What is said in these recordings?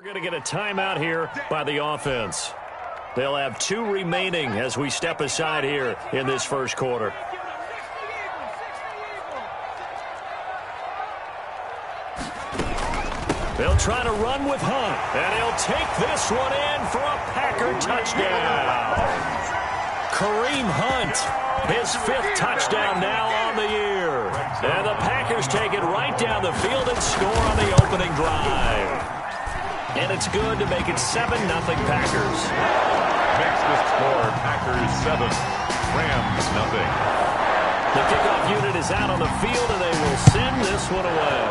We're going to get a timeout here by the offense. They'll have 2 remaining as we step aside here in this first quarter. They'll try to run with Hunt, and he'll take this one in for a Packer touchdown. Kareem Hunt, his 5th touchdown now on the year. And the Packers take it right down the field and score on the opening drive. And it's good to make it 7-0 Packers. Makes the score Packers 7, Rams 0. The kickoff unit is out on the field, and they will send this one away.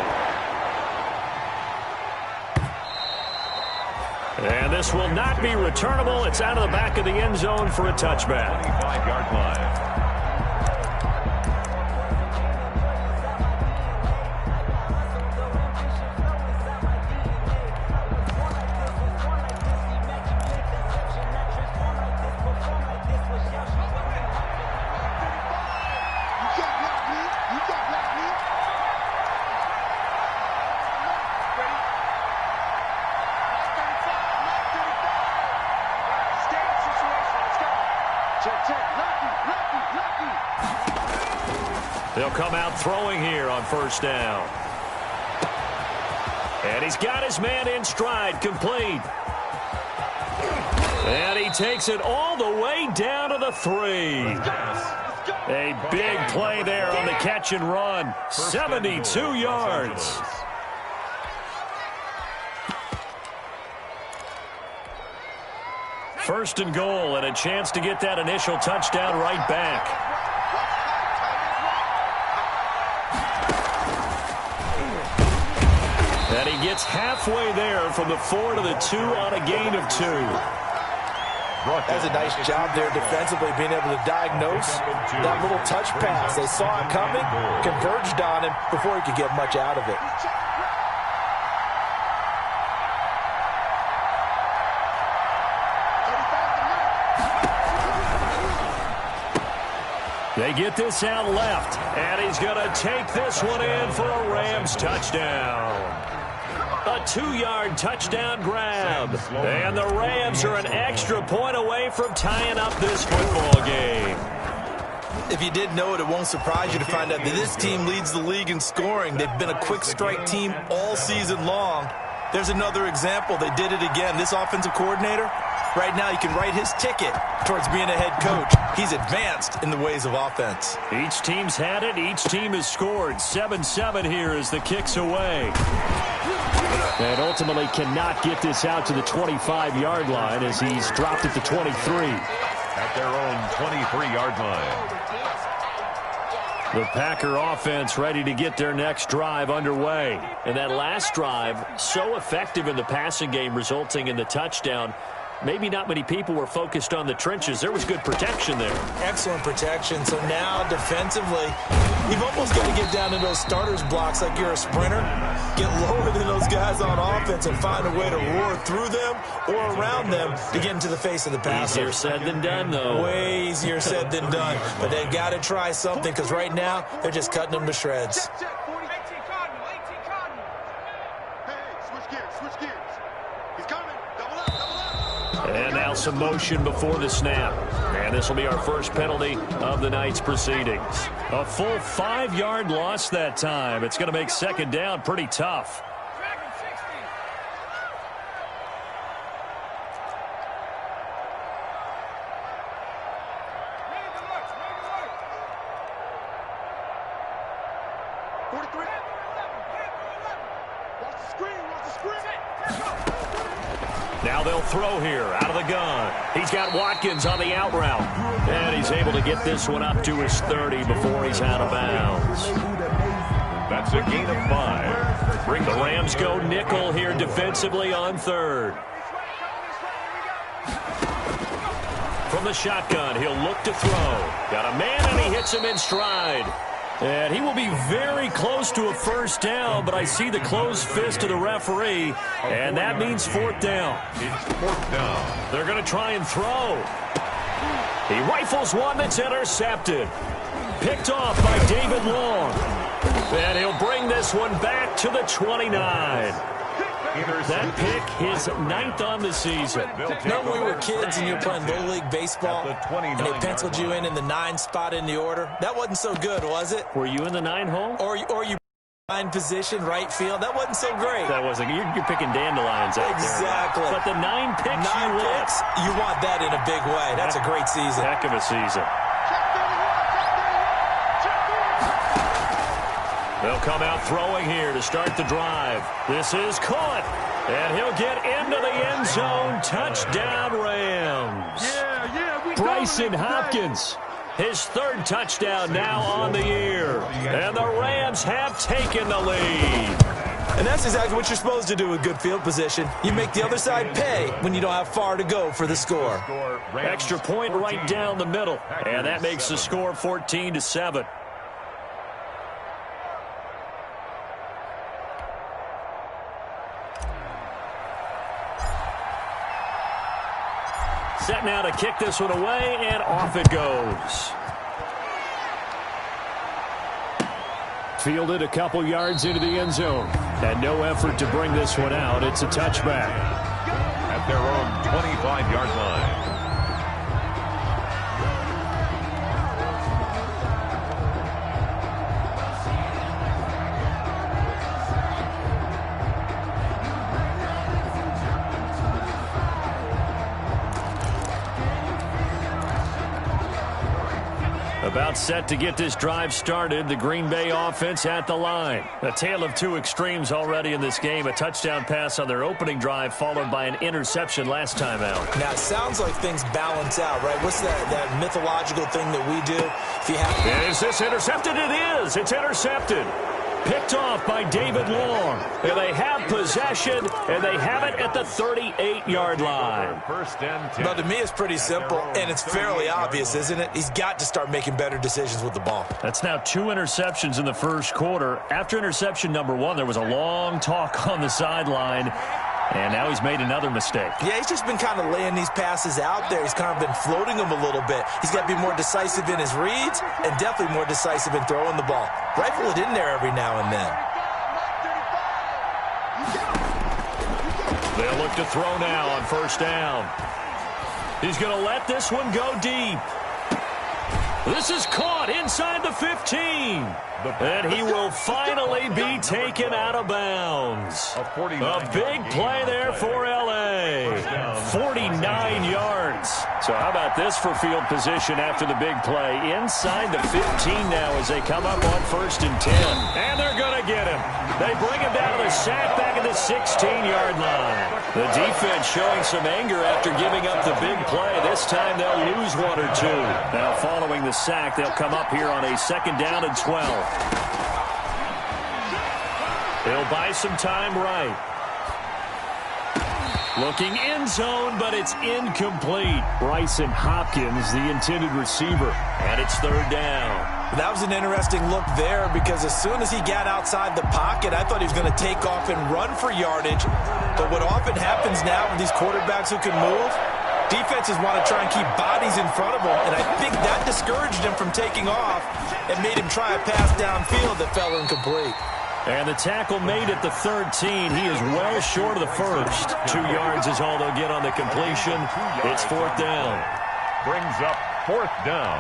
And this will not be returnable. It's out of the back of the end zone for a touchback. 25-yard line. They'll come out throwing here on first down. And he's got his man in stride, complete. And he takes it all the way down to the 3. A big play there on the catch and run. 72 yards. First and goal, and a chance to get that initial touchdown right back. And he gets halfway there from the 4 to the 2 on a gain of 2. That's a nice job there defensively, being able to diagnose that little touch pass. They saw it coming, converged on him before he could get much out of it. They get this out left, and he's going to take this one in for a Rams touchdown. A 2-yard touchdown grab. And the Rams are an extra point away from tying up this football game. If you didn't know it, it won't surprise you to find out that this team leads the league in scoring. They've been a quick strike team all season long. There's another example. They did it again. This offensive coordinator, right now, he can write his ticket towards being a head coach. He's advanced in the ways of offense. Each team's had it. Each team has scored. 7-7 here as the kick's away. And ultimately cannot get this out to the 25-yard line as he's dropped at the 23. At their own 23-yard line. The Packer offense ready to get their next drive underway. And that last drive, so effective in the passing game, resulting in the touchdown. Maybe not many people were focused on the trenches. There was good protection there. Excellent protection. So now defensively, you've almost got to get down to those starters blocks like you're a sprinter. Get lower than those guys on offense and find a way to roar through them or around them to get into the face of the passer. Easier said than done, though. Way easier said than done. But they've got to try something because right now they're just cutting them to shreds. And now some motion before the snap. And this will be our first penalty of the night's proceedings. A full 5-yard loss that time. It's going to make second down pretty tough. Now they'll throw here out of the gun. He's got Watkins on the out route. And he's able to get this one up to his 30 before he's out of bounds. That's a gain of 5. The Rams go nickel here defensively on third. From the shotgun, he'll look to throw. Got a man, and he hits him in stride. And he will be very close to a first down, but I see the closed fist of the referee, and that means fourth down. It's fourth down. They're going to try and throw. He rifles one that's intercepted. Picked off by David Long. And he'll bring this one back to the 29. That pick, his 9th on the season. Remember when we were kids and you were playing Little League Baseball, and they penciled you in the 9 spot in the order? That wasn't so good, was it? Were you in the 9 hole? Or you 9 position, right field? That wasn't so great. That wasn't. You're picking dandelions out exactly. there. But the 9 picks you want that in a big way. That's a great season. Heck of a season. They'll come out throwing here to start the drive. This is caught, and he'll get into the end zone. Touchdown, Rams. Bryson Hopkins, his 3rd touchdown now on the year. And the Rams have taken the lead. And that's exactly what you're supposed to do with good field position. You make the other side pay when you don't have far to go for the score. Extra point right down the middle, and that makes the score 14-7. Set now to kick this one away, and off it goes. Fielded a couple yards into the end zone. And no effort to bring this one out. It's a touchback. At their own 25-yard line. About set to get this drive started. The Green Bay offense at the line. A tale of 2 extremes already in this game. A touchdown pass on their opening drive followed by an interception last time out. Now, it sounds like things balance out, right? What's that mythological thing that we do? If you have... And is this intercepted? It is. It's intercepted. Picked off by David Long. And they have possession, and they have it at the 38-yard line. But to me, it's pretty simple, and it's fairly obvious, isn't it? He's got to start making better decisions with the ball. That's now 2 interceptions in the first quarter. After interception number 1, there was a long talk on the sideline. And now he's made another mistake. Yeah, he's just been kind of laying these passes out there. He's kind of been floating them a little bit. He's got to be more decisive in his reads and definitely more decisive in throwing the ball. Rifle it in there every now and then. They'll look to throw now on first down. He's going to let this one go deep. This is caught inside the 15. And he will finally be taken out of bounds. A big play there for L.A. 49 yards. So how about this for field position after the big play? Inside the 15 now as they come up on 1st and 10. And they're going to get him. They bring him down to the sack back at the 16-yard line. The defense showing some anger after giving up the big play. This time they'll lose 1 or 2. Now following the sack, they'll come up here on a 2nd down and 12. He'll buy some time right. Looking end zone, but it's incomplete. Bryson Hopkins, the intended receiver, and it's 3rd down. That was an interesting look there because as soon as he got outside the pocket, I thought he was going to take off and run for yardage. But what often happens now with these quarterbacks who can move, defenses want to try and keep bodies in front of them, and I think that discouraged him from taking off and made him try a pass downfield that fell incomplete. And the tackle made at the 13. He is well short of the first. 2 yards is all they'll get on the completion. It's 4th down. Brings up 4th down.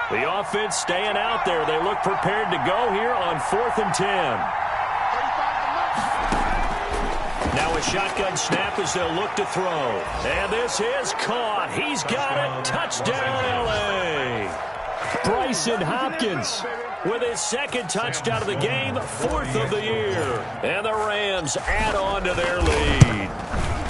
The offense staying out there. They look prepared to go here on 4th and 10. Now a shotgun snap as they'll look to throw. And this is caught. He's got it. Touchdown, L.A. Bryson Hopkins with his 2nd touchdown of the game, 4th of the year. And the Rams add on to their lead.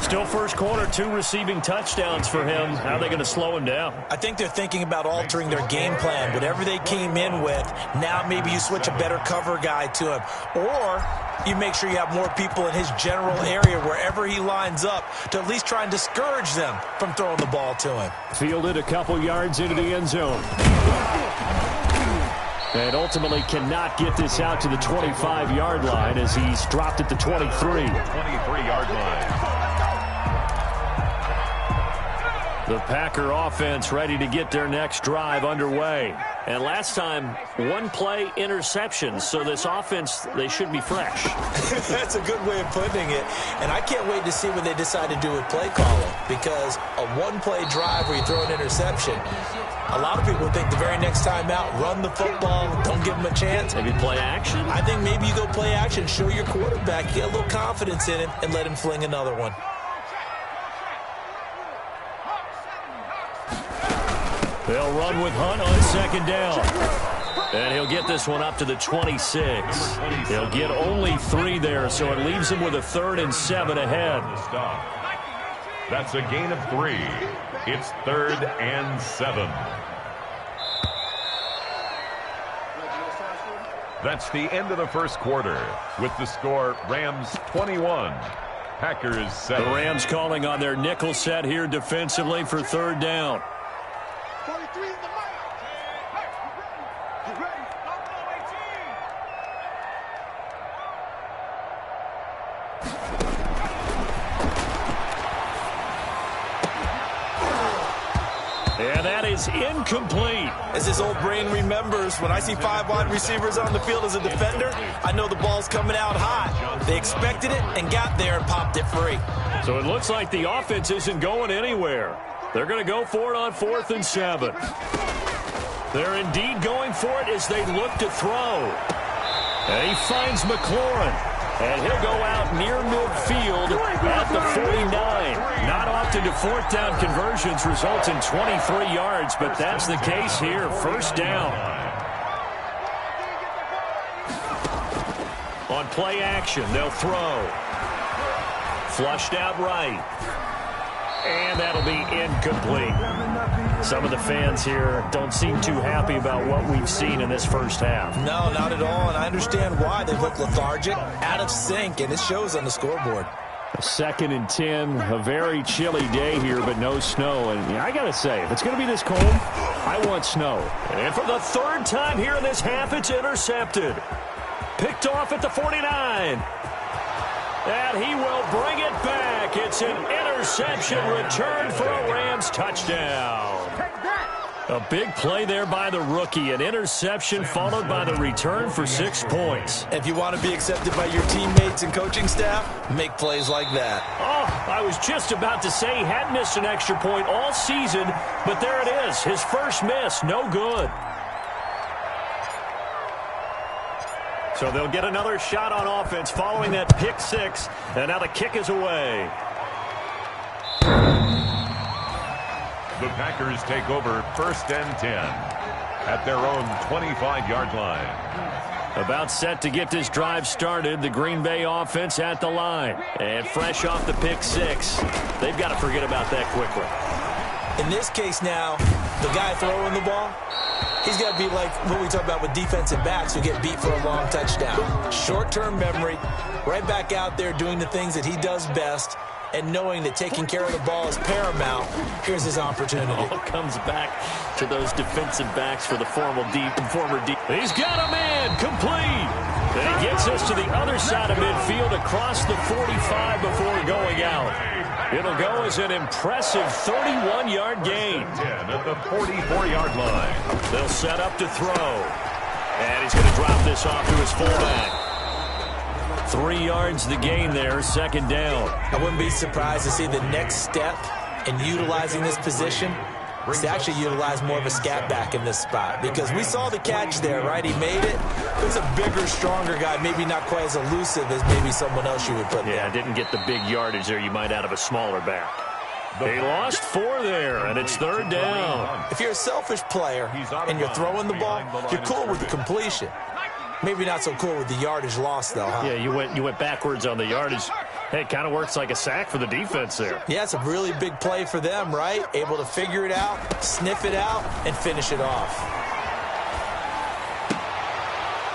Still first quarter, 2 receiving touchdowns for him. How are they going to slow him down? I think they're thinking about altering their game plan. Whatever they came in with, now maybe you switch a better cover guy to him. Or you make sure you have more people in his general area wherever he lines up to at least try and discourage them from throwing the ball to him. Fielded a couple yards into the end zone. And ultimately cannot get this out to the 25-yard line as he's dropped at the 23. 23-yard line. The Packer offense ready to get their next drive underway. And last time, one play interception. So this offense, they should be fresh. That's a good way of putting it. And I can't wait to see what they decide to do with play calling, because a one-play drive where you throw an interception, a lot of people think the very next time out, run the football, don't give them a chance. Maybe play action? I think maybe you go play action, show your quarterback, get a little confidence in him, and let him fling another one. They'll run with Hunt on second down. And he'll get this one up to the 26. He'll get only 3 there, so it leaves him with a 3rd and 7 ahead. That's a gain of 3. It's 3rd and 7. That's the end of the first quarter. With the score, Rams 21, Packers 7. The Rams calling on their nickel set here defensively for 3rd down. And that is incomplete. As his old brain remembers, when I see 5 wide receivers on the field as a defender, I know the ball's coming out hot. They expected it and got there and popped it free. So it looks like the offense isn't going anywhere. They're going to go for it on 4th and 7. They're indeed going for it as they look to throw. And he finds McLaurin. And he'll go out near midfield at the 49. Not often do 4th down conversions result in 23 yards, but that's the case here. 1st down. On play action, they'll throw. Flushed out right. And that'll be incomplete. Some of the fans here don't seem too happy about what we've seen in this first half. No, not at all, and I understand why. They look lethargic, out of sync, and it shows on the scoreboard. 2nd and 10, a very chilly day here, but no snow. And I got to say, if it's going to be this cold, I want snow. And for the 3rd time here in this half, it's intercepted. Picked off at the 49. And he will bring it back. It's an interception return for a Rams touchdown. A big play there by the rookie. An interception followed by the return for 6 points. If you want to be accepted by your teammates and coaching staff, make plays like that. Oh, I was just about to say he hadn't missed an extra point all season, but there it is. His first miss, no good. So they'll get another shot on offense following that pick 6, and now the kick is away. The Packers take over 1st and 10 at their own 25-yard line. About set to get this drive started, the Green Bay offense at the line. And fresh off the pick 6, they've got to forget about that quickly. In this case now, the guy throwing the ball, he's got to be like what we talk about with defensive backs who get beat for a long touchdown. Short-term memory, right back out there doing the things that he does best, and knowing that taking care of the ball is paramount. Here's his opportunity. All comes back to those defensive backs for the former deep. He's got a man complete. And he gets us to the other side of midfield across the 45 before going out. It'll go as an impressive 31-yard gain. 10 at the 44-yard line. They'll set up to throw. And he's going to drop this off to his fullback. 3 yards the gain there, 2nd down. I wouldn't be surprised to see the next step in utilizing this position is to actually utilize more of a scat back in this spot, because we saw the catch there, right? He made it. It's a bigger, stronger guy, maybe not quite as elusive as maybe someone else you would put there. Yeah, didn't get the big yardage there you might out of a smaller back. They lost 4 there, and it's 3rd down. If you're a selfish player and you're throwing the ball, you're cool with the completion. Maybe not so cool with the yardage loss, though, huh? Yeah, you went backwards on the yardage. Hey, it kind of works like a sack for the defense there. Yeah, it's a really big play for them, right? Able to figure it out, sniff it out, and finish it off.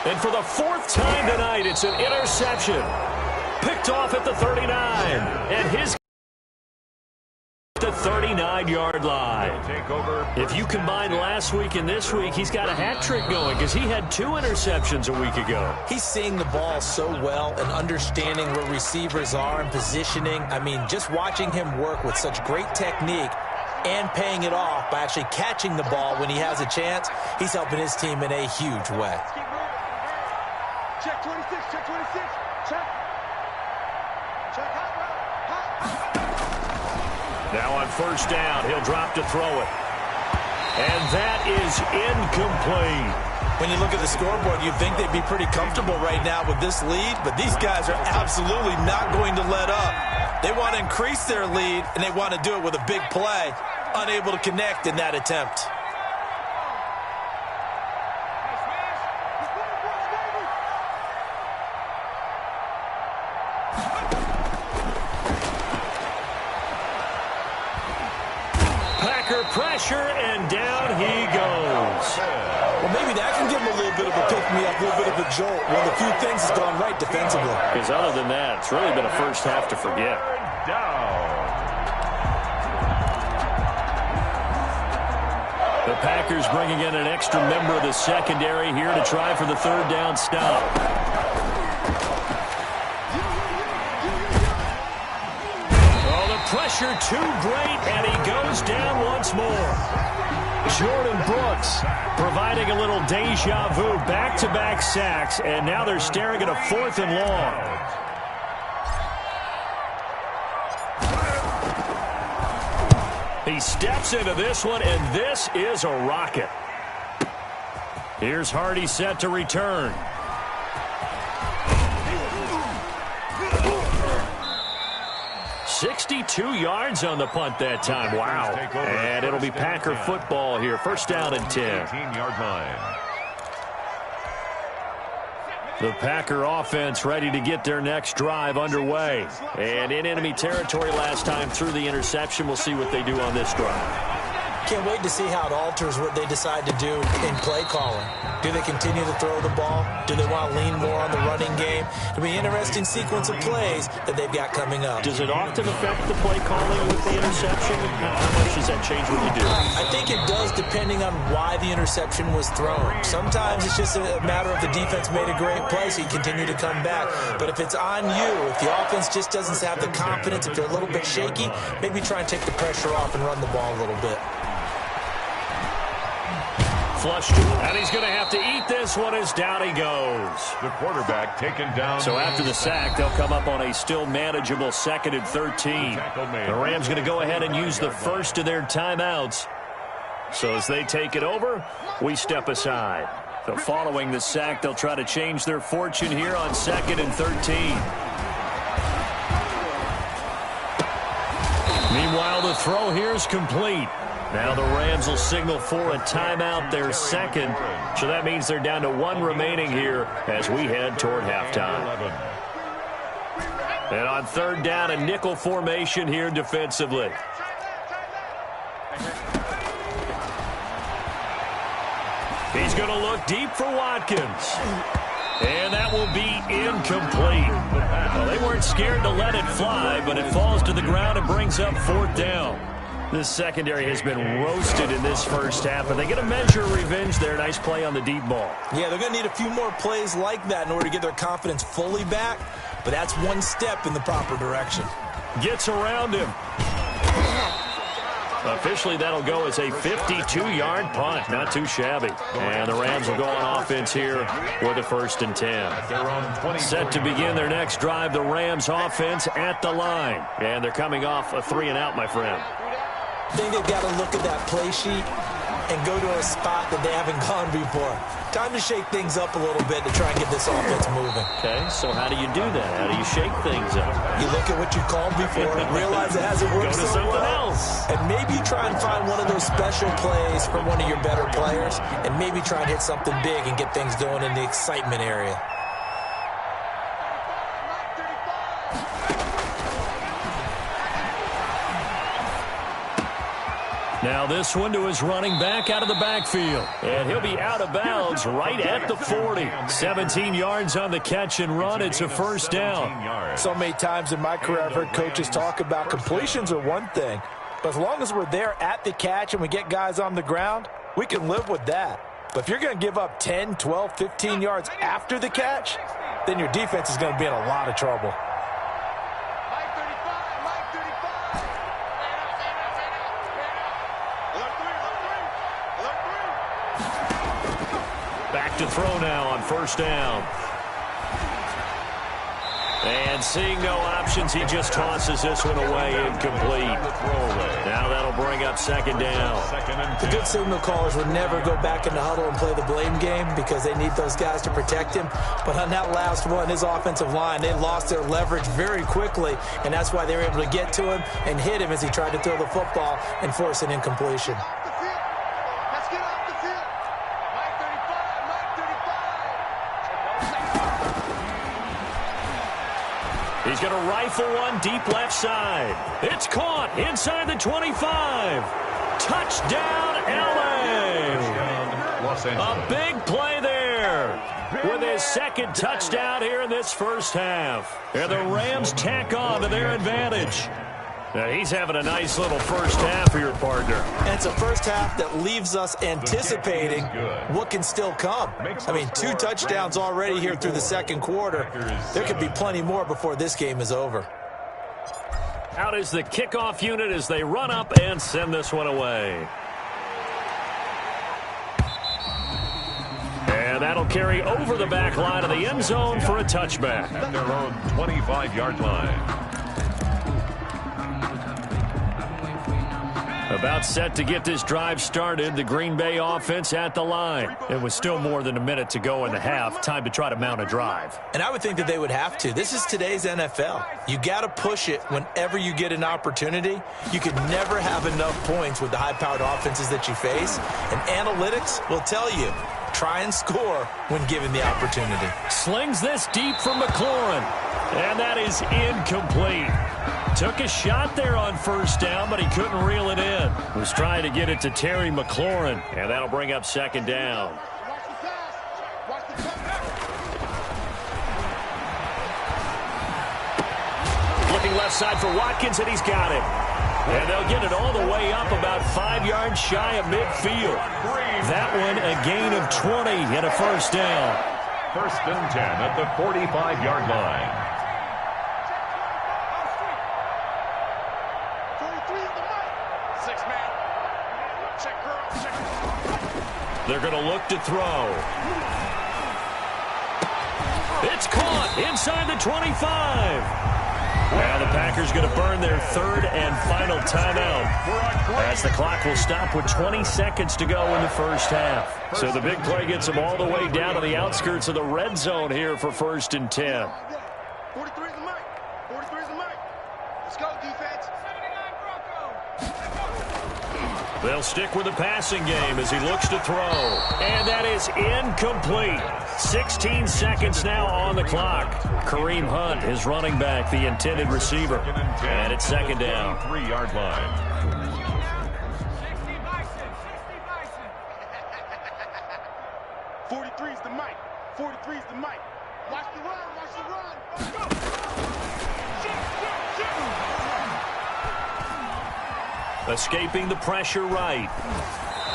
And for the 4th time tonight, it's an interception. Picked off at the 39. And his the 39-yard line. If you combine last week and this week, he's got a hat trick going because he had 2 interceptions a week ago. He's seeing the ball so well and understanding where receivers are and positioning. I mean, just watching him work with such great technique, and paying it off by actually catching the ball when he has a chance. He's helping his team in a huge way. Check 26, check 26, check. Check hot route, hot. Now on first down, he'll drop to throw it. And that is incomplete. When you look at the scoreboard, you'd think they'd be pretty comfortable right now with this lead, but these guys are absolutely not going to let up. They want to increase their lead, and they want to do it with a big play. Unable to connect in that attempt. Packer pressure, and down he goes. Well, maybe that can give him a little bit of a pick-me-up, a little bit of a jolt. One of the few things has gone right defensively. Because other than that, it's really been a first half to forget. The Packers bringing in an extra member of the secondary here to try for the third down stop. Oh, the pressure too great, and he goes down once more. Jordan Brooks providing a little deja vu, back-to-back sacks, and now they're staring at a 4th and long. He steps into this one, and this is a rocket. Here's Hardy set to return. 62 yards on the punt that time. Wow. And it'll be Packer football here. First down and 10. 18-yard line. The Packer offense ready to get their next drive underway. And in enemy territory last time through the interception. We'll see what they do on this drive. Can't wait to see how it alters what they decide to do in play calling. Do they continue to throw the ball? Do they want to lean more on the running game? It'll be an interesting sequence of plays that they've got coming up. Does it often affect the play calling with the interception? How much does that change what you do? I think it does, depending on why the interception was thrown. Sometimes it's just a matter of the defense made a great play, so you continue to come back. But if it's on you, if the offense just doesn't have the confidence, if they're a little bit shaky, maybe try and take the pressure off and run the ball a little bit. Flushed, and he's going to have to eat this one as down he goes. The quarterback taken down. So after the sack, they'll come up on a still manageable 2nd and 13. The Rams going to go ahead and use the first of their timeouts. So as they take it over, we step aside. So following the sack, they'll try to change their fortune here on 2nd and 13. Meanwhile, the throw here is complete. Now the Rams will signal for a timeout, their second. So that means they're down to 1 remaining here as we head toward halftime. And on 3rd down, a nickel formation here defensively. He's going to look deep for Watkins. And that will be incomplete. Well, they weren't scared to let it fly, but it falls to the ground and brings up 4th down. This secondary has been roasted in this first half, but they get a measure of revenge there. Nice play on the deep ball. Yeah, they're going to need a few more plays like that in order to get their confidence fully back, but that's one step in the proper direction. Gets around him. Officially, that'll go as a 52-yard punt. Not too shabby. And the Rams will go on offense here with a 1st and 10. Set to begin their next drive, the Rams offense at the line. And they're coming off a 3-and-out, my friend. I think they've got to look at that play sheet and go to a spot that they haven't gone before. Time to shake things up a little bit to try and get this offense moving. Okay, so how do you do that? How do you shake things up? You look at what you called before and realize it hasn't worked so well. And maybe you try and find one of those special plays from one of your better players and maybe try and hit something big and get things going in the excitement area. Now this one to his running back out of the backfield. And he'll be out of bounds right at the 40. 17 yards on the catch and run. It's a 1st down. So many times in my career I've heard coaches talk about completions are one thing. But as long as we're there at the catch and we get guys on the ground, we can live with that. But if you're going to give up 10, 12, 15 yards after the catch, then your defense is going to be in a lot of trouble. to throw now on first down. And seeing no options, he just tosses this one away, incomplete. Now that'll bring up second down. The good signal callers would never go back in the huddle and play the blame game because they need those guys to protect him. But on that last one, his offensive line, they lost their leverage very quickly, and that's why they were able to get to him and hit him as he tried to throw the football and force an incompletion. Let's get off the field. Mike 35, Mike 35. He's going to rifle one deep left side. It's caught inside the 25. Touchdown, L.A. A big play there with his second touchdown here in this first half. And the Rams tack on to their advantage. Now he's having a nice little first half for your partner. And it's a first half that leaves us anticipating what can still come. I mean, 2 touchdowns already here through the second quarter. There could be plenty more before this game is over. Out is the kickoff unit as they run up and send this one away. And that'll carry over the back line of the end zone for a touchback. At their own 25-yard line. About set to get this drive started, the Green Bay offense at the line. It was still more than a minute to go in the half. Time to try to mount a drive. And I would think that they would have to. This is today's NFL. You got to push it whenever you get an opportunity. You can never have enough points with the high-powered offenses that you face. And analytics will tell you, try and score when given the opportunity. Slings this deep for McLaurin. And that is incomplete. Took a shot there on first down, but he couldn't reel it in. Was trying to get it to Terry McLaurin, and that'll bring up second down. Looking left side for Watkins, and he's got it. And they'll get it all the way up about 5 yards shy of midfield. That one a gain of 20 and a first down. First and 10 at the 45-yard line. They're going to look to throw. It's caught inside the 25. Now the Packers going to burn their third and final timeout as the clock will stop with 20 seconds to go in the first half. So the big play gets them all the way down to the outskirts of the red zone here for first and 10. 43 is the mic. 43 is the mic. Let's go, defense. 79 Broncos. They'll stick with the passing game as he looks to throw. And that is incomplete. 16 seconds now on the clock. Kareem Hunt, his running back, the intended receiver. And it's second down. 3-yard line. 43 is the mic. 43 is the mic. Watch the run. Watch the run. Let's go. Escaping the pressure right.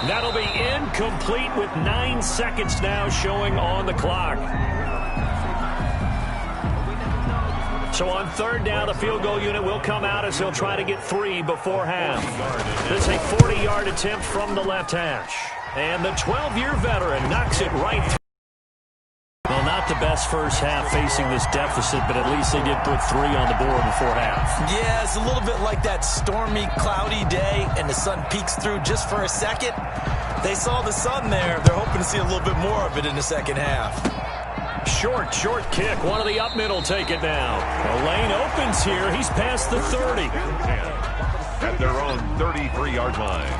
That'll be incomplete with 9 seconds now showing on the clock. So on third down, the field goal unit will come out as he'll try to get 3 before half. This is a 40-yard attempt from the left hash. And the 12-year veteran knocks it right through. Well, not the best first half facing this deficit, but at least they did put 3 on the board before half. Yeah, it's a little bit like that stormy, cloudy day, and the sun peeks through just for a second. They saw the sun there. They're hoping to see a little bit more of it in the second half. Short kick. One of the up middle take it now. The lane opens here. He's past the 30. At their own 33-yard line.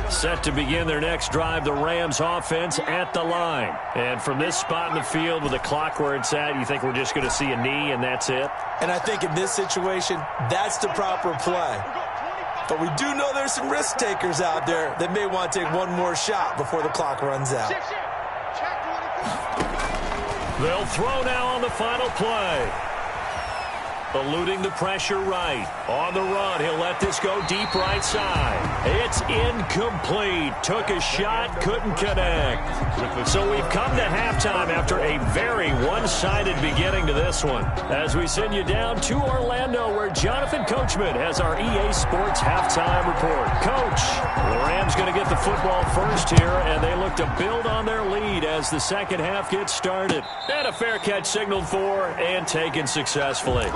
Set to begin their next drive, the Rams offense at the line. And from this spot in the field with the clock where it's at, you think we're just going to see a knee and that's it? And I think in this situation, that's the proper play. But we do know there's some risk takers out there that may want to take one more shot before the clock runs out. They'll throw now on the final play. Eluding the pressure right. On the run, he'll let this go deep right side. It's incomplete. Took a shot, couldn't connect. So we've come to halftime after a very one-sided beginning to this one. As we send you down to Orlando, where Jonathan Coachman has our EA Sports halftime report. Coach, the Rams going to get the football first here, and they look to build on their lead as the second half gets started. And a fair catch signaled for and taken successfully.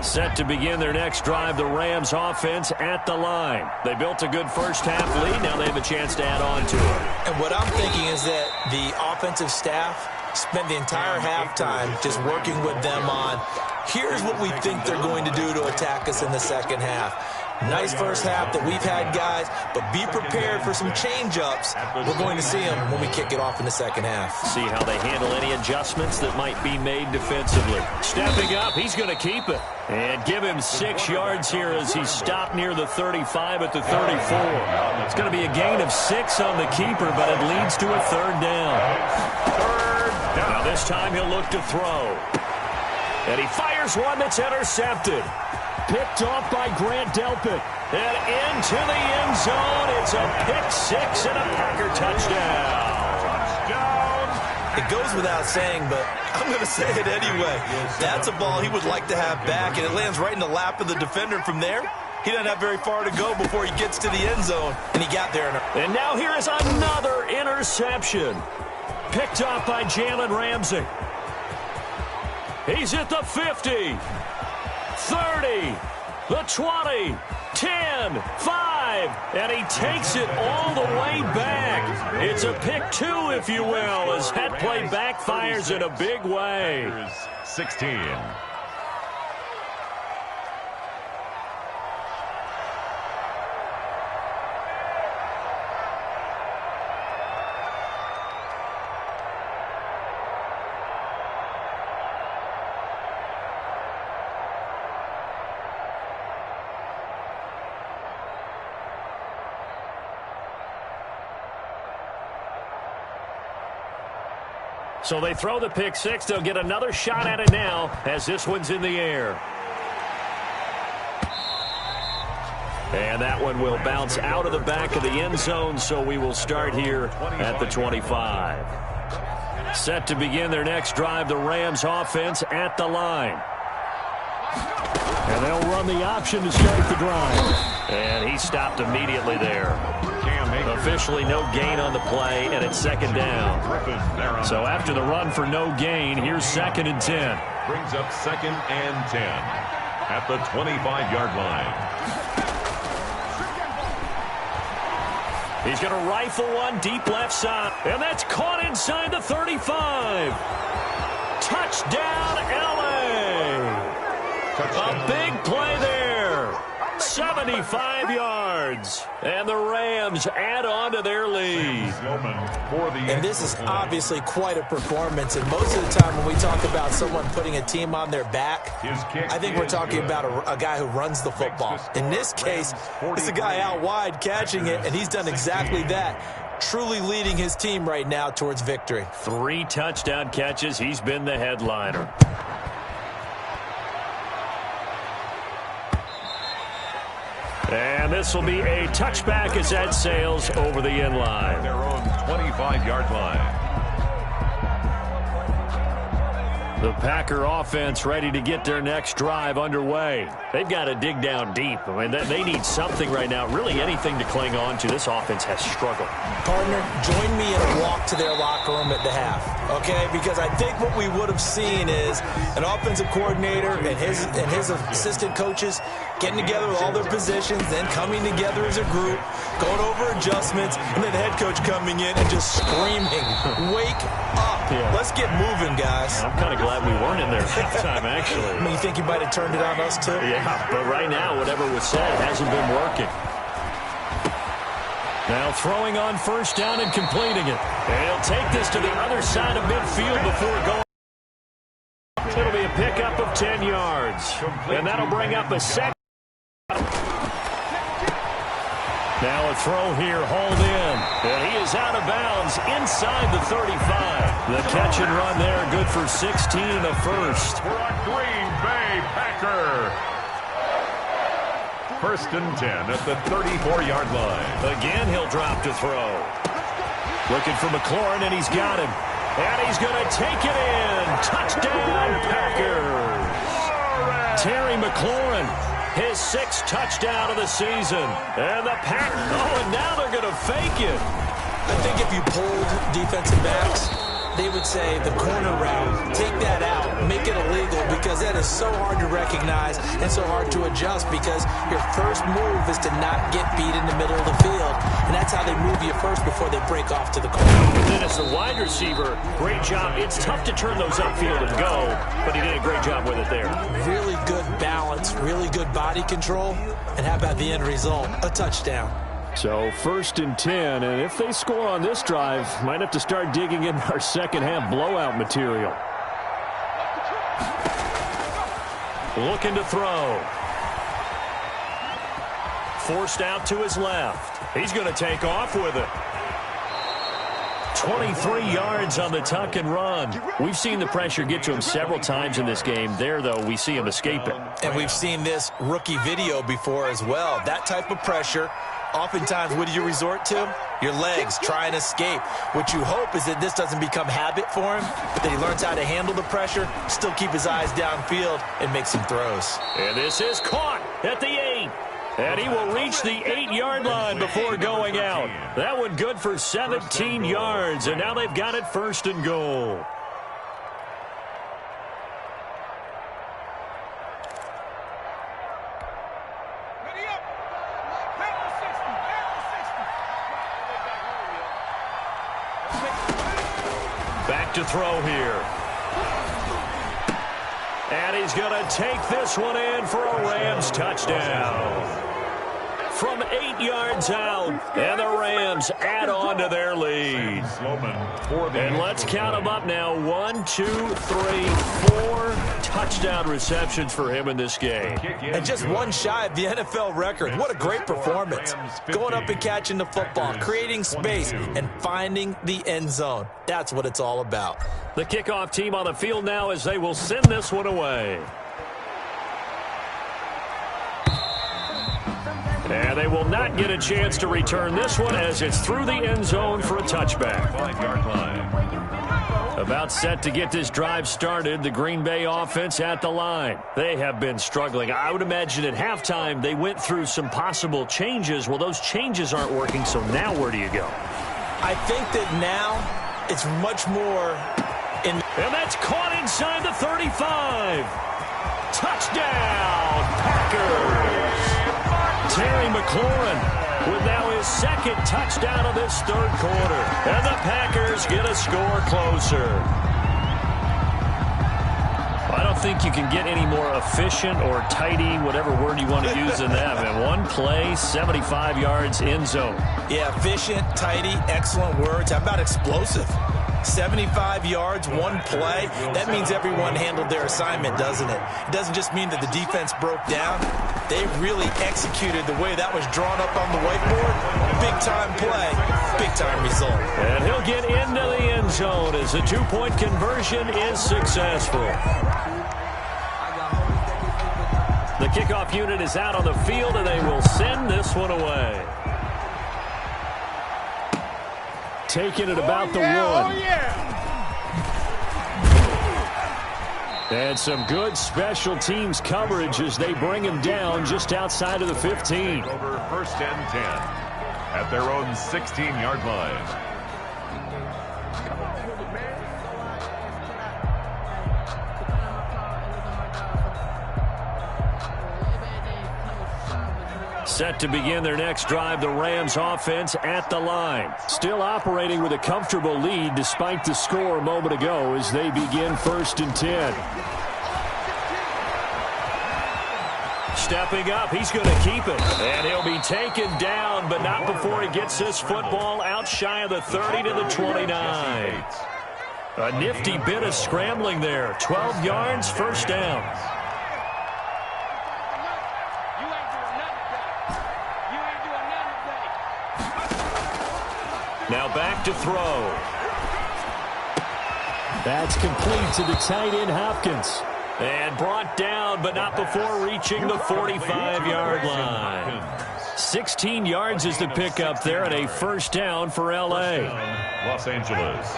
Set to begin their next drive, the Rams offense at the line. They built a good first half lead. Now they have a chance to add on to it. And what I'm thinking is that the offensive staff spent the entire halftime just working with them on, here's what we think they're going to do to attack us in the second half. Nice first half that we've had, guys, but be prepared for some change-ups. We're going to see them when we kick it off in the second half. See how they handle any adjustments that might be made defensively. Stepping up, he's going to keep it. And give him 6 yards here as he stopped near the 35 at the 34. It's going to be a gain of 6 on the keeper, but it leads to a third down. Now this time he'll look to throw. And he fires one that's intercepted. Picked off by Grant Delpit. And into the end zone. It's a pick 6 and a Packer touchdown. It goes without saying, but I'm going to say it anyway. That's a ball he would like to have back, and it lands right in the lap of the defender from there. He doesn't have very far to go before he gets to the end zone, and he got there. And now here is another interception. Picked off by Jalen Ramsey. He's at the 50. 30, the 20, 10, 5, and he takes it all the way back. It's a pick 2, if you will, as that play backfires in a big way. 16. So they throw the pick 6. They'll get another shot at it now as this one's in the air. And that one will bounce out of the back of the end zone, so we will start here at the 25. Set to begin their next drive, the Rams offense at the line. And they'll run the option to start the drive. And he stopped immediately there. Officially no gain on the play, and it's second down. So after the run for no gain, here's 2nd and 10. Brings up 2nd and 10 at the 25-yard line. He's going to rifle one deep left side, and that's caught inside the 35. Touchdown, L.A. A big play there. 75 yards. And the Rams add on to their lead. And this is obviously quite a performance. And most of the time when we talk about someone putting a team on their back, I think we're talking about a guy who runs the football. In this case, it's a guy out wide catching it, and he's done exactly that. Truly leading his team right now towards victory. 3 touchdown catches. He's been the headliner. And this will be a touchback as that sails over the end line. Their own 25-yard line. The Packer offense ready to get their next drive underway. They've got to dig down deep. I mean, they need something right now, really anything to cling on to. This offense has struggled. Partner, join me in a walk to their locker room at the half, okay? Because I think what we would have seen is an offensive coordinator and his assistant coaches getting together with all their positions, then coming together as a group, going over adjustments, and then the head coach coming in and just screaming, wake up. Yeah. Let's get moving, guys. I'm kind of glad we weren't in there at halftime, actually. I mean, you think you might have turned it on us, too? Yeah, but right now, whatever was said hasn't been working. Now throwing on first down and completing it. And he'll take this to the other side of midfield before going. It'll be a pickup of 10 yards. And that'll bring up a second. Now a throw here, hauled in. And he is out of bounds inside the 35. The catch and run there, good for 16 and a first. For a Green Bay Packer. First and 10 at the 34-yard line. Again, he'll drop to throw. Looking for McLaurin, and he's got him. And he's going to take it in. Touchdown, Packers. Terry McLaurin, his 6th touchdown of the season. And the Packers, and now they're going to fake it. I think if you pulled defensive backs, they would say the corner route, take that out, make it illegal, because that is so hard to recognize and so hard to adjust, because your first move is to not get beat in the middle of the field, and that's how they move you first before they break off to the corner. And then as a wide receiver, great job. It's tough to turn those upfield and go, but he did a great job with it there. Really good balance, really good body control, and how about the end result? A touchdown. So first and 10, and if they score on this drive, might have to start digging in our second half blowout material. Looking to throw. Forced out to his left. He's going to take off with it. 23 yards on the tuck and run. We've seen the pressure get to him several times in this game. There, though, we see him escape it. And we've seen this rookie video before as well. That type of pressure, oftentimes, what do you resort to? Your legs, try and escape. What you hope is that this doesn't become habit for him, that he learns how to handle the pressure, still keep his eyes downfield, and make some throws. And this is caught at the 8. And he will reach the 8-yard line before going out. That one good for 17 yards, and now they've got it first and goal. Back to throw here. And he's going to take this one in for a Rams touchdown. From 8 yards out, and the Rams add on to their lead. And let's count them up now. 1, 2, 3, 4 touchdown receptions for him in this game. And just one shy of the NFL record. What a great performance. Going up and catching the football, creating space, and finding the end zone. That's what it's all about. The kickoff team on the field now as they will send this one away. And they will not get a chance to return this one as it's through the end zone for a touchback. 5-yard line. About set to get this drive started, the Green Bay offense at the line. They have been struggling. I would imagine at halftime they went through some possible changes. Well, those changes aren't working, so now where do you go? I think that now it's much more in. And that's caught inside the 35. Touchdown, Packers. Terry McLaurin with now his 2nd touchdown of this 3rd quarter. And the Packers get a score closer. I don't think you can get any more efficient or tidy, whatever word you want to use in that. And one play, 75 yards, end zone. Yeah, efficient, tidy, excellent words. How about explosive? 75 yards, one play. That means everyone handled their assignment, doesn't it? It doesn't just mean that the defense broke down. They really executed the way that was drawn up on the whiteboard. Big-time play, big-time result. And he'll get into the end zone as the 2-point conversion is successful. The kickoff unit is out on the field, and they will send this one away. Taking it about the 1. And some good special teams coverage as they bring him down just outside of the 15. Over first and 10 at their own 16-yard line. Set to begin their next drive, the Rams offense at the line. Still operating with a comfortable lead despite the score a moment ago as they begin first and 10. Stepping up, he's going to keep it. And he'll be taken down, but not before he gets this football out shy of the 30 to the 29. A nifty bit of scrambling there. 12 yards, first down. Now back to throw. That's complete to the tight end, Hopkins. And brought down, but not before reaching the 45-yard line. 16 yards is the pickup there, and a first down for L.A. Los Angeles.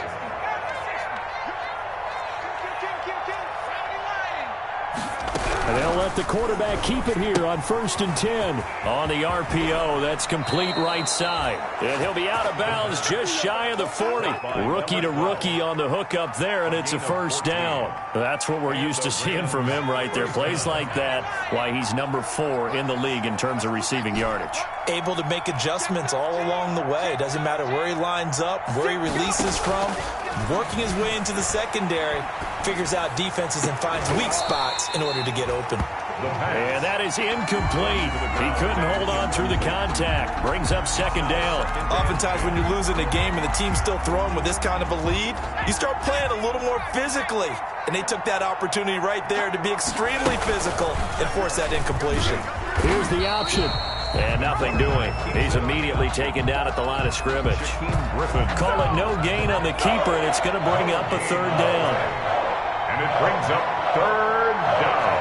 And they'll let the quarterback keep it here on 1st and 10. On the RPO, that's complete right side. And he'll be out of bounds just shy of the 40. Rookie to rookie on the hook up there, and it's a first down. That's what we're used to seeing from him right there. Plays like that, why he's number 4 in the league in terms of receiving yardage. Able to make adjustments all along the way. Doesn't matter where he lines up, where he releases from. Working his way into the secondary, figures out defenses and finds weak spots in order to get open. And that is incomplete. He couldn't hold on through the contact. Brings up second down. Oftentimes when you're losing a game and the team's still throwing with this kind of a lead, you start playing a little more physically. And they took that opportunity right there to be extremely physical and force that incompletion. Here's the option. And nothing doing. He's immediately taken down at the line of scrimmage. Call it no gain on the keeper, and it's going to bring up a third down. And it brings up third down.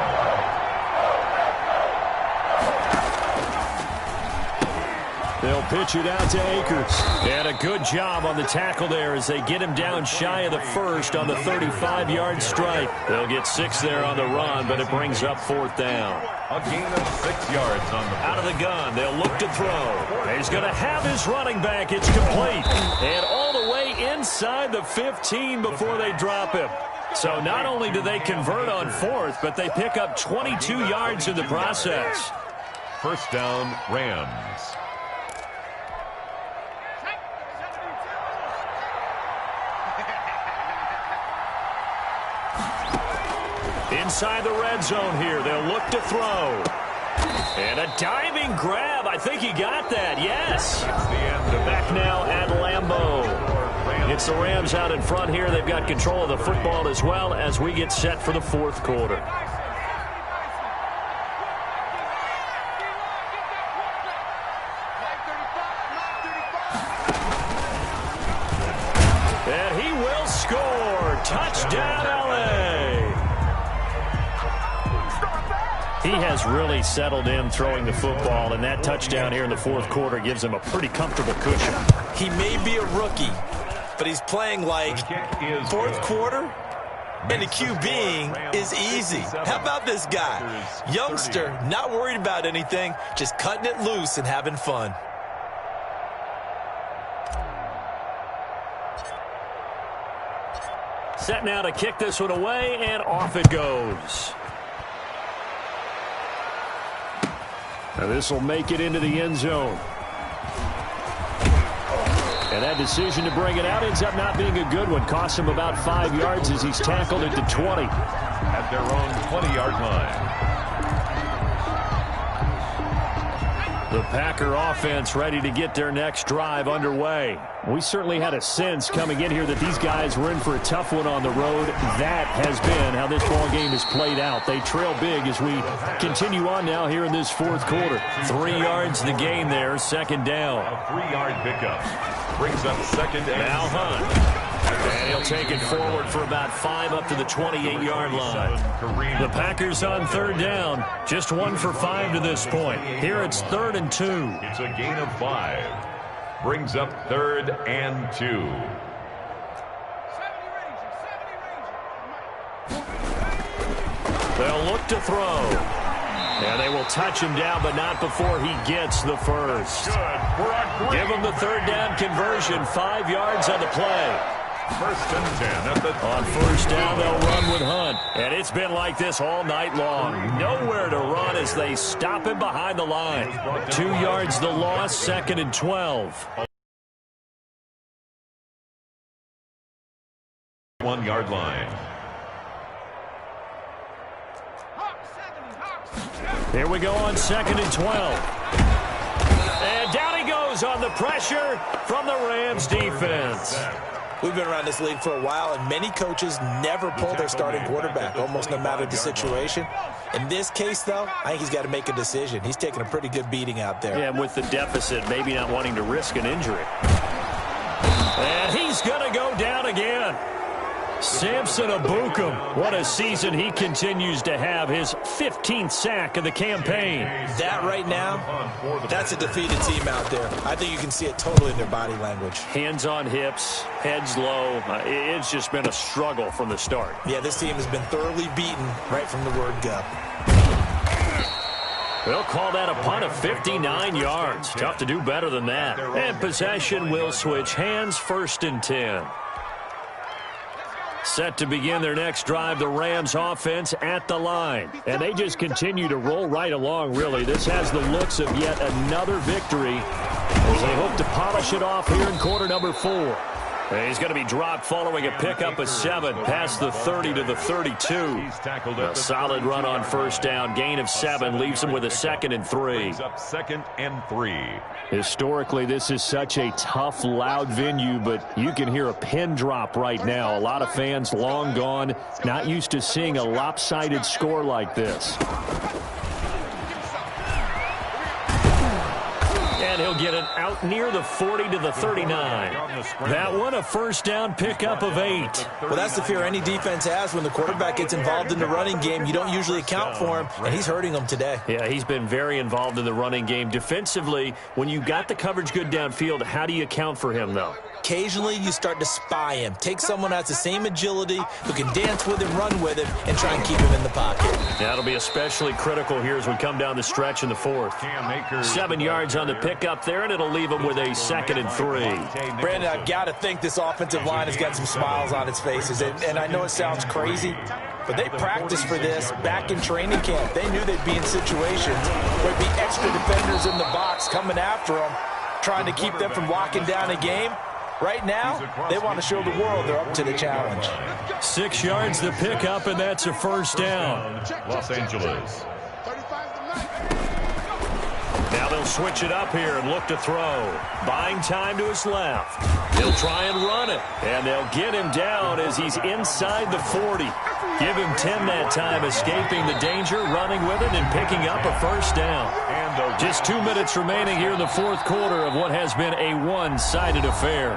They'll pitch it out to Akers. And a good job on the tackle there as they get him down shy of the first on the 35-yard strike. They'll get 6 there on the run, but it brings up fourth down. A gain of 6 yards on the out of the gun. They'll look to throw. He's going to have his running back. It's complete. And all the way inside the 15 before they drop him. So not only do they convert on fourth, but they pick up 22 yards in the process. first down, Rams. Inside the red zone here. They'll look to throw. And a diving grab. I think he got that. Yes. Back now at Lambeau. It's the Rams out in front here. They've got control of the football as well as we get set for the fourth quarter. And he will score. Touchdown, L.A. He has really settled in throwing the football, and that touchdown here in the fourth quarter gives him a pretty comfortable cushion. He may be a rookie, but he's playing like fourth quarter, and the QBing is easy. How about this guy? Youngster, not worried about anything, just cutting it loose and having fun. Set now to kick this one away, and off it goes. Now this will make it into the end zone. And that decision to bring it out ends up not being a good one. Costs him about 5 yards as he's tackled at the 20. At their own 20-yard line. The Packer offense ready to get their next drive underway. We certainly had a sense coming in here that these guys were in for a tough one on the road. That has been how this ball game has played out. They trail big as we continue on now here in this fourth quarter. 3 yards the gain there, second down. A 3-yard pickup. Brings up second and now Hunt. And he'll take it forward for about 5 up to the 28-yard line. The Packers on third down. Just 1 for 5 to this point. Here it's 3rd and 2. It's a gain of 5. Brings up 3rd and 2. They'll look to throw. And they will touch him down, but not before he gets the first. Give him the third down conversion. 5 yards on the play. 1st and 10. On first down, they'll run with Hunt. And it's been like this all night long. Nowhere to run as they stop him behind the line. 2 yards the loss, 2nd and 12. 1-yard line. Here we go on 2nd and 12. And down he goes on the pressure from the Rams defense. We've been around this league for a while, and many coaches never pull their starting quarterback, almost no matter the situation. In this case, though, I think he's got to make a decision. He's taking a pretty good beating out there. Yeah, with the deficit, maybe not wanting to risk an injury. And he's going to go down again. Samson Abukum, what a season he continues to have, his 15th sack of the campaign. That right now, that's a defeated team out there. I think you can see it totally in their body language. Hands on hips, heads low. It's just been a struggle from the start. Yeah, this team has been thoroughly beaten right from the word go. They'll call that a punt of 59 yards. Tough to do better than that. And possession will switch hands, 1st and 10. Set to begin their next drive, the Rams offense at the line. And they just continue to roll right along, really. This has the looks of yet another victory as they hope to polish it off here in quarter number 4. He's going to be dropped following a pickup of 7 past the 30 to the 32. A solid run on 1st down. Gain of 7 leaves him with a 2nd and 3. 2nd and 3. Historically, this is such a tough, loud venue, but you can hear a pin drop right now. A lot of fans long gone, not used to seeing a lopsided score like this. And he'll get it out near the 40 to the 39. That one a 1st down pickup of 8. Well, that's the fear any defense has when the quarterback gets involved in the running game. You don't usually account for him, and he's hurting them today. Yeah, he's been very involved in the running game. Defensively, when you got the coverage good downfield, how do you account for him, though? Occasionally, you start to spy him. Take someone that has the same agility, who can dance with him, run with him, and try and keep him in the pocket. That'll be especially critical here as we come down the stretch in the 4th. 7 yards on the pickup there, and it'll leave him with a 2nd and 3. Brandon, I've got to think this offensive line has got some smiles on its faces. And I know it sounds crazy, but they practiced for this back in training camp. They knew they'd be in situations where there'd be extra defenders in the box coming after them, trying to keep them from locking down a game. Right now, they want to show the world they're up to the challenge. 6 yards the pickup, and that's a 1st down. Los Angeles. Now they'll switch it up here and look to throw. Buying time to his left. He'll try and run it, and they'll get him down as he's inside the 40. Give him 10 that time, escaping the danger, running with it, and picking up a 1st down. Just 2 minutes remaining here in the 4th quarter of what has been a one-sided affair.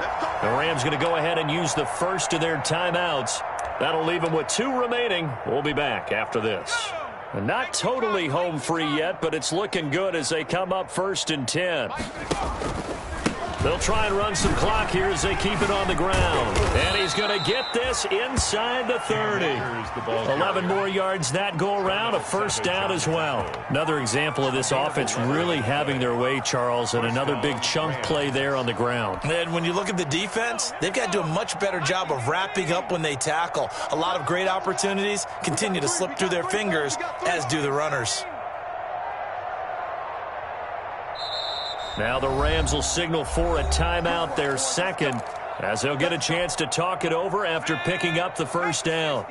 The Rams going to go ahead and use the first of their timeouts. That'll leave them with 2 remaining. We'll be back after this. Not totally home free yet, but it's looking good as they come up 1st and 10. They'll try and run some clock here as they keep it on the ground. And he's going to get this inside the 30. 11 more yards that go around, a 1st down as well. Another example of this offense really having their way, Charles, and another big chunk play there on the ground. And when you look at the defense, they've got to do a much better job of wrapping up when they tackle. A lot of great opportunities continue to slip through their fingers, as do the runners. Now the Rams will signal for a timeout, their 2nd, as they'll get a chance to talk it over after picking up the 1st down.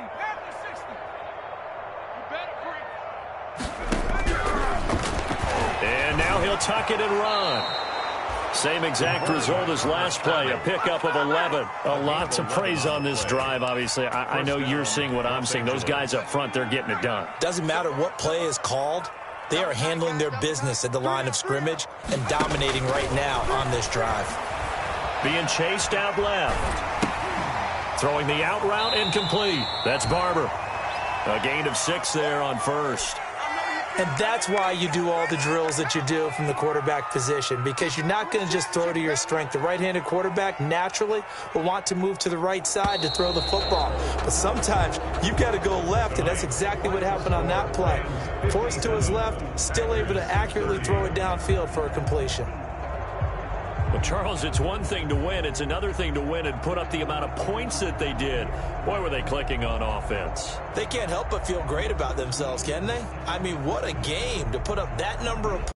And now he'll tuck it and run. Same exact result as last play, a pickup of 11. A lot to praise on this drive, obviously. I know you're seeing what I'm seeing. Those guys up front, they're getting it done. Doesn't matter what play is called. They are handling their business at the line of scrimmage and dominating right now on this drive. Being chased out left. Throwing the out route incomplete. That's Barber. A gain of 6 there on 1st. And that's why you do all the drills that you do from the quarterback position, because you're not going to just throw to your strength. The right-handed quarterback naturally will want to move to the right side to throw the football. But sometimes you've got to go left, and that's exactly what happened on that play. Forced to his left, still able to accurately throw it downfield for a completion. Well, Charles, it's one thing to win. It's another thing to win and put up the amount of points that they did. Boy, were they clicking on offense. They can't help but feel great about themselves, can they? I mean, what a game to put up that number of points.